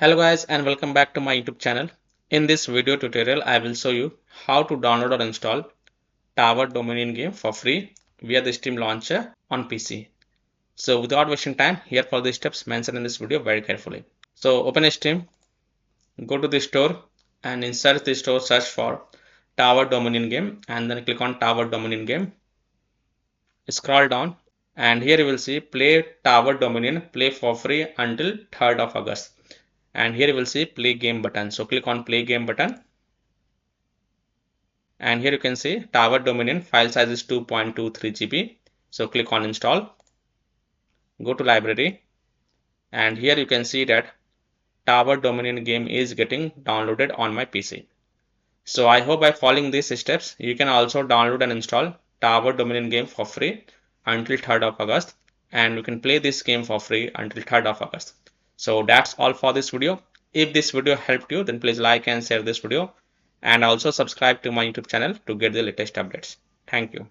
Hello guys and welcome back to my YouTube channel. In this video tutorial I will show you how to download or install Tower Dominion game for free via the Steam launcher on PC. So without wasting time, here for the steps mentioned in this video very carefully. So open Steam, go to the store and insert the store, search for Tower Dominion game and then click on Tower Dominion game. Scroll down and here you will see play Tower Dominion, play for free until 3rd of August. And here you will see play game button. So click on play game button. And here you can see Tower Dominion file size is 2.23 GB. So click on install. Go to library. And here you can see that Tower Dominion game is getting downloaded on my PC. So I hope by following these steps, you can also download and install Tower Dominion game for free until 3rd of August. And you can play this game for free until 3rd of August. So that's all for this video. If this video helped you, then please like and share this video and also subscribe to my YouTube channel to get the latest updates. Thank you.